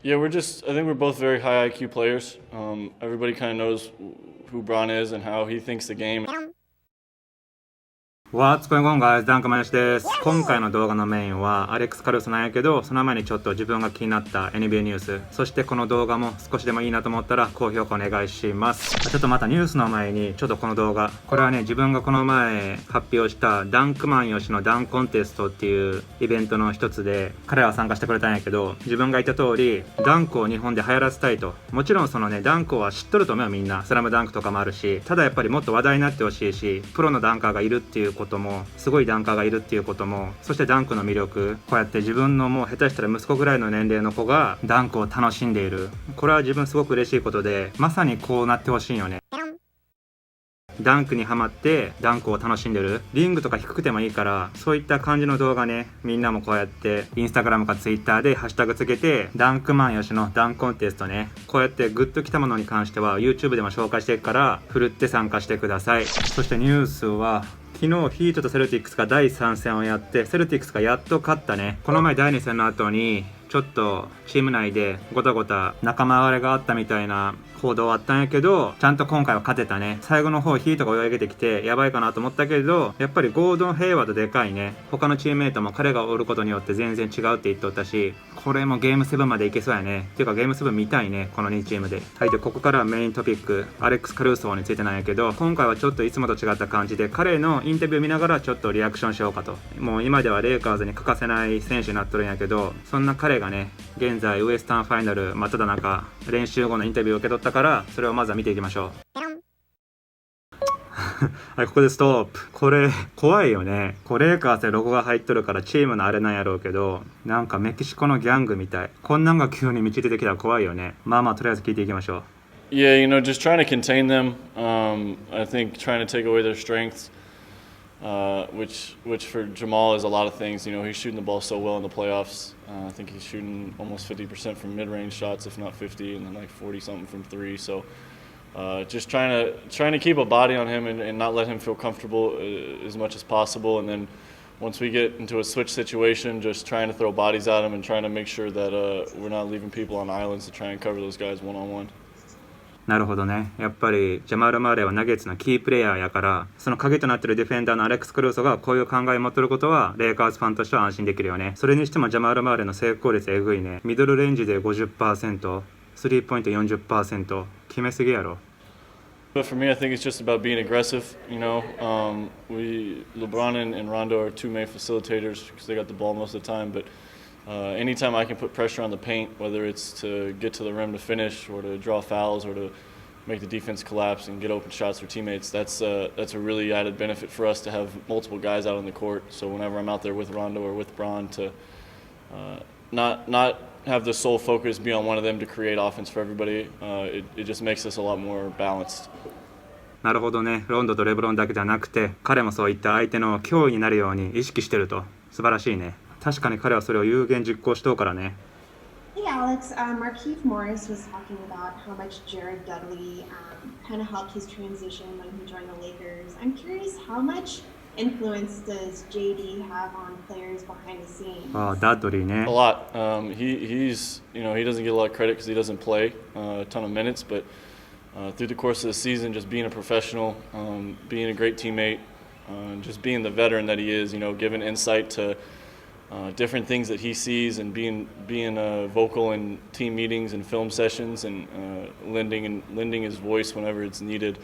Yeah, I think we're both very high IQ players. Everybody kind of knows who Bron is and how he thinks the game. What's going on, guys? ダンクマンヨシです。今回の動画のメインはアレックス・カルーソなんやけど、その前にちょっと自分が気になった NBA ニュース、そしてこの動画も少しでもいいなと思ったら高評価お願いします。ちょっとまたニュースの前にちょっとこの動画、これはね、自分がこの前発表したダンクマンヨシのダンコンテストっていうイベントの一つで彼らは参加してくれたんやけど、自分が言った通りダンクを日本で流行らせたいと。もちろんそのね、ダンクは知っとると思うよ、みんな。スラムダンクとかもあるし、ただやっぱりもっと話題になってほしいし、プロのダンカーがいるっていうことも、すごいダンカーがいるっていうことも、そしてダンクの魅力、こうやって自分のもう下手したら息子ぐらいの年齢の子がダンクを楽しんでいる。これは自分すごく嬉しいことで、まさにこうなってほしいよね。ダンクにハマってダンクを楽しんでる。リングとか低くてもいいから、そういった感じの動画ね、みんなもこうやってインスタグラムかツイッターでハッシュタグつけて、ダンクマンよしのダンコンテストね、こうやってグッときたものに関しては YouTube でも紹介していくから、ふるって参加してください。そしてニュースは、昨日ヒートとセルティックスが第3戦をやって、セルティックスがやっと勝ったね。この前第2戦の後にちょっとチーム内でごたごた仲間割れがあったみたいな報道あったんやけど、ちゃんと今回は勝てたね。最後の方ヒートが追い上げてきてやばいかなと思ったけど、やっぱりゴードン・ヘイワードでかいね。他のチームメイトも彼がおることによって全然違うって言っとったし、これもゲーム7までいけそうやね。っていうかゲーム7見たいね、この2チームで。はい、でここからはメイントピック、アレックス・カルーソーについてなんやけど、今回はちょっといつもと違った感じで彼のインタビュー見ながらちょっとリアクションしようかと。もう今ではレイカーズに欠かせない選手になっとるんやけど、そんな彼がね、現在ウエスタンファイナル真っ只中、練習後のインタビューを受け取ったから、それをまずは見ていきましょう。はい、ここでストップ。これ怖いよね。これレイカーズでロゴが入っとるからチームのあれなんやろうけど、なんかメキシコのギャングみたい。こんなんが急に道出てきたら怖いよね。まあとりあえず聞いていきましょう。Yeah, just trying to contain them. I think trying to take away their strengths, which for Jamal is a lot of things. He's shooting the ball so well in the playoffs. I think he's shooting almost 50% from mid-range shots, if not 50, and then like 40-something from three. So just trying to keep a body on him and not let him feel comfortable as much as possible. And then once we get into a switch situation, just trying to throw bodies at him and trying to make sure that we're not leaving people on islands to try and cover those guys one-on-one.なるほどね。やっぱりジャマール・マーレーはナゲッツのキープレイヤーやから、その鍵となっているディフェンダーのアレックス・クルーソがこういう考えを持ってることはレイカーズファンとしては安心できるよね。それにしてもジャマール・マーレーの成功率えぐいね。ミドルレンジで 50%、スリーポイント 40%、決めすぎやろ。But for me, I think it's just about being aggressive. LeBron and Rondo are two main facilitators because they got the ball most of the time. But anytime I can put pressure on the paint, whether it's to get to the rim to finish or to draw fouls or to make the defense collapse and get open shots for teammates, that's a really added benefit for us to have multiple guys out on the court. So whenever I'm out there with Rondo or with Bron, to not have the sole focus be on one of them to create offense for everybody, it just makes us a lot more balanced. なるほどね。ロンドとレブロンだけじゃなくて、彼もそういった相手の脅威になるように意識してると。素晴らしいね。確かに彼はそれを有言実行しとうからね。Hey Alex, Markieff Morris was talking about how much Jared Dudley kind of helped his transition when he joined the Lakers. I'm curious, how much influence does JD have on players behind the scenes? ああ、ダッドリーね。A lot. He's he doesn't get a lot of credit because he doesn't play a ton of minutes, but through the course of the season, just being a professional, being a great teammate, just being the veteran that he is, giving insight to different things that he sees and being vocal in team meetings and film sessions and lending his voice whenever it's needed.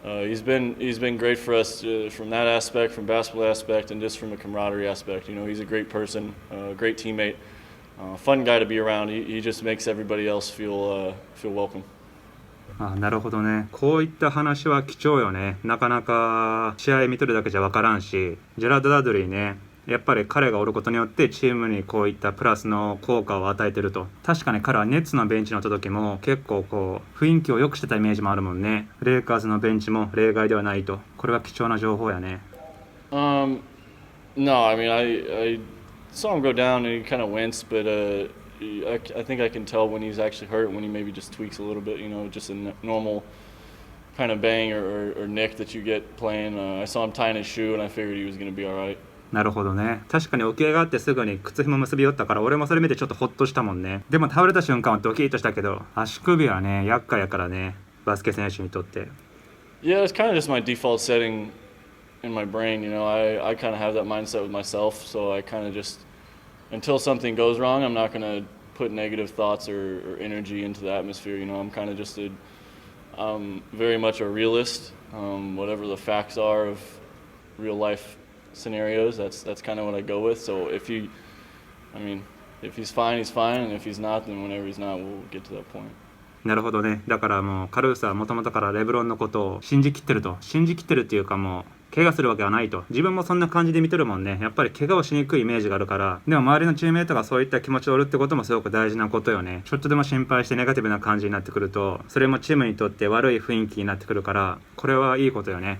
He's been great for us from that aspect, from basketball aspect, and just from a camaraderie aspect. He's a great person, a great teammate, fun guy to be around. He just makes everybody else feel welcome. あ、なるほどね。こういった話は貴重よね。なかなか試合見とるだけじゃ分からんし、ジェラード・ダドリーね、やっぱり彼がおることによってチームにこういったプラスの効果を与えてると。確かに彼はネッツのベンチにおった時も結構こう雰囲気を良くしてたイメージもあるもんね。レイカーズのベンチも例外ではないと。これは貴重な情報やね。No, I mean I saw him go down and he kind of winced, but I think I can tell when he's actually hurt, when he maybe just tweaks a little bit, just a normal kind of bang or nick that you get playing. I saw him tying his shoe and I figured he was going to be all right. なるほどね。確かに起き上がってすぐに靴紐結び寄ったから、俺もそれ見てちょっとホッとしたもんね。でも倒れた瞬間はドキッとしたけど、足首はね厄介やからね、バスケ選手にとって。Yeah, it's kind of just my default setting in my brain. I kind of have that mindset with myself, so I kind of just until something goes wrong, I'm not going to put negative thoughts or energy into the atmosphere. I'm kind of just very much a realist. Whatever the facts are of real life scenarios, that's kind of what I go with. So if he's fine, he's fine, and if he's not, then whenever he's not, we'll get to that point. なるほどね。だからもうカルーソはもともとからレブロンのことを信じきってるっていうか、もう怪我するわけはないと。自分もそんな感じで見てるもんね。やっぱり怪我をしにくいイメージがあるから。でも周りのチームメイトがそういった気持ちを折るってこともすごく大事なことよね。ちょっとでも心配してネガティブな感じになってくると、それもチームにとって悪い雰囲気になってくるから、これはいいことよね。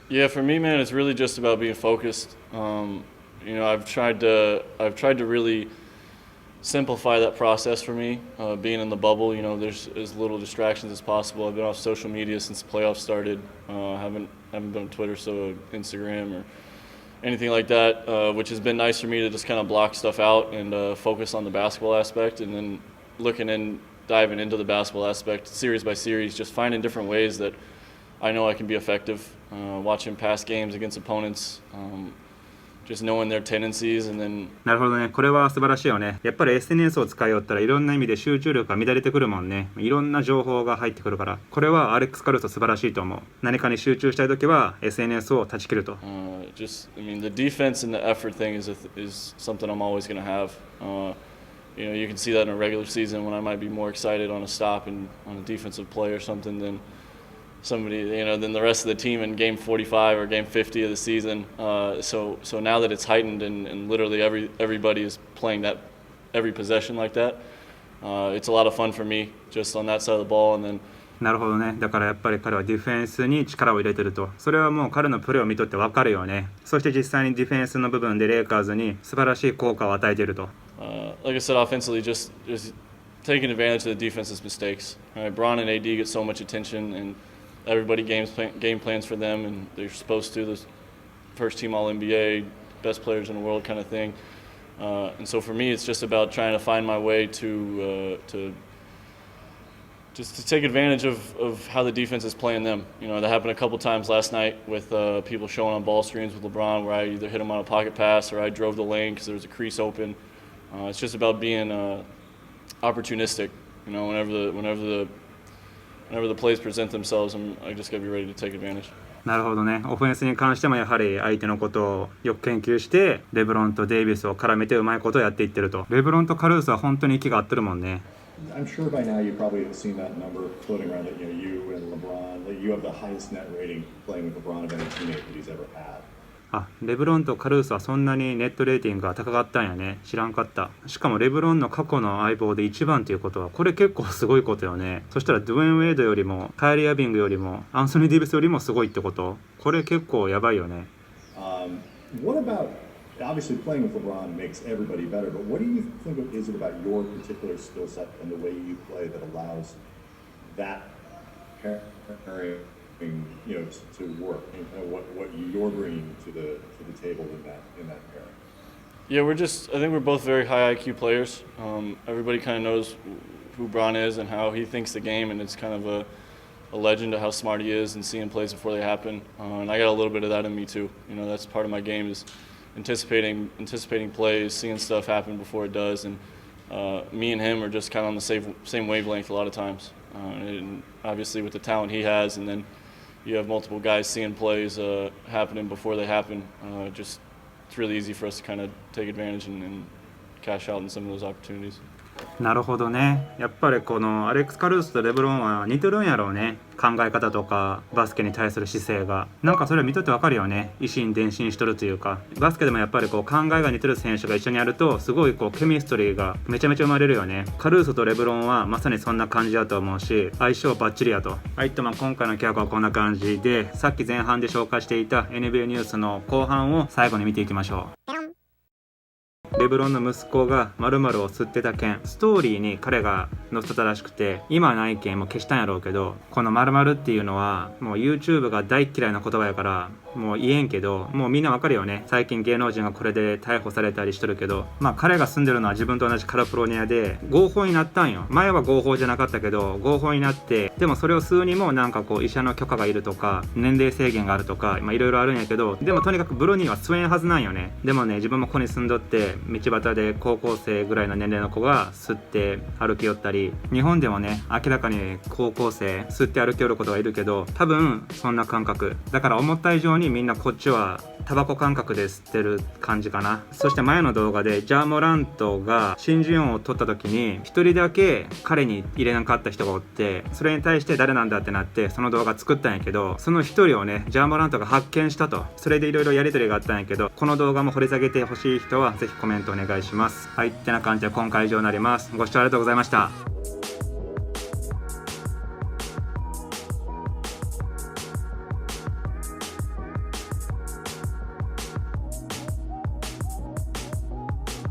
Yeah, for me, man, it's really just about being focused. I've tried to really simplify that process for me. Being in the bubble, there's as little distractions as possible. I've been off social media since the playoffs started. Haven't been on Twitter, so Instagram or anything like that, which has been nice for me to just kind of block stuff out and focus on the basketball aspect, and then looking and diving into the basketball aspect, series by series, just finding different ways that I know I can be effective. Watching past games against opponents. Just knowing their tendencies and then なるほどね。これは素晴らしいよね。やっぱり SNS を使いよったらいろんな意味で集中力が乱れてくるもんね。いろんな情報が入ってくるから、これはアレックス・カルーソ素晴らしいと思う。何かに集中したいときは SNS を断ち切ると。the defense and the effort thing is something I'm always going to have. You can see that in a regular season when I might be more excited on a stop and on a defensive play or something than than the rest of the team in game 45 or game 50 of the season. So now that it's heightened and literally everybody is playing that every possession like that, it's a lot of fun for me just on that side of the ball. And then なるほどね。だからやっぱり彼はディフェンスに力を入れてると。それはもう彼のプレーを見とって分かるよね。そして実際にディフェンスの部分でレイカーズに素晴らしい効果を与えていると。Like I said, offensively, just taking advantage of the defense's mistakes. Bron and AD get so much attention, and everybody game plans for them, and they're supposed to. The first team All-NBA, best players in the world kind of thing. And so for me, it's just about trying to find my way to take advantage of how the defense is playing them. That happened a couple times last night with people showing on ball screens with LeBron, where I either hit him on a pocket pass or I drove the lane because there was a crease open. It's just about being opportunistic. Whenever the plays present themselves, I just got to be ready to take advantage. なるほどね。オフェンスに関してもやはり相手のことをよく研究してレブロンとデイビスを絡めてうまいことをやっていってると。レブロンとカルーソは本当に息が合ってるもんね。I'm sure by now you probably have seen that number floating around that you and LeBron, that you have the highest net rating playing with LeBron of any teammate that he's ever had. あ、レブロンとカルーソはそんなにネットレーティングが高かったんやね。知らんかった。しかもレブロンの過去の相棒で1番ということは、これ結構すごいことよね。そしたらドゥエン・ウェイドよりもカイリー・アビングよりもアンソニー・ディビスよりもすごいってこと。これ結構やばいよね。What about, obviously playing with LeBron makes everybody better, but what do you think is it about your particular skill set and the way you play that allows that pairing, to work, and what you're bringing to the table in that pairing? Yeah, I think we're both very high IQ players. Everybody kind of knows who Bron is and how he thinks the game, and it's kind of a legend of how smart he is and seeing plays before they happen. And I got a little bit of that in me too. That's part of my game is anticipating plays, seeing stuff happen before it does, and me and him are just kind of on the same wavelength a lot of times. And obviously with the talent he has, and then you have multiple guys seeing plays happening before they happen. It's really easy for us to kind of take advantage and cash out in some of those opportunities. なるほどね。やっぱりこのアレックス・カルーソとレブロンは似てるんやろうね。考え方とかバスケに対する姿勢がなんかそれ見とってわかるよね。一心伝心しとるというか、バスケでもやっぱりこう考えが似てる選手が一緒にやるとすごいこうケミストリーがめちゃめちゃ生まれるよね。カルーソとレブロンはまさにそんな感じだと思うし、相性バッチリやと。はい、今回の企画はこんな感じで、さっき前半で紹介していた NBA ニュースの後半を最後に見ていきましょう。レブロンの息子が〇〇を吸ってた件、ストーリーに彼が載せたらしくて、今はない件もう消したんやろうけど、この〇〇っていうのはもう YouTube が大嫌いな言葉やからもう言えんけど、もうみんなわかるよね。最近芸能人がこれで逮捕されたりしてるけど、彼が住んでるのは自分と同じカリフォルニアで合法になったんよ。前は合法じゃなかったけど合法になって、でもそれを吸うにもなんかこう医者の許可がいるとか年齢制限があるとかいろいろあるんやけど、でもとにかくブロニーは吸えんはずなんよね。でもね、自分もここに住んどって道端で高校生ぐらいの年齢の子が吸って歩き寄ったり、日本でもね明らかに高校生吸って歩き寄ることがいるけど、多分そんな感覚だから、思った以上にみんなこっちはタバコ感覚で吸ってる感じかな。そして前の動画でジャーモラントが新人王を取った時に一人だけ彼に入れなかった人がおって、それに対して誰なんだってなってその動画作ったんやけど、その一人をねジャーモラントが発見したと。それでいろいろやり取りがあったんやけど、この動画も掘り下げてほしい人はぜひコメントお願いします。はい、ってな感じで今回以上になります。ご視聴ありがとうございました。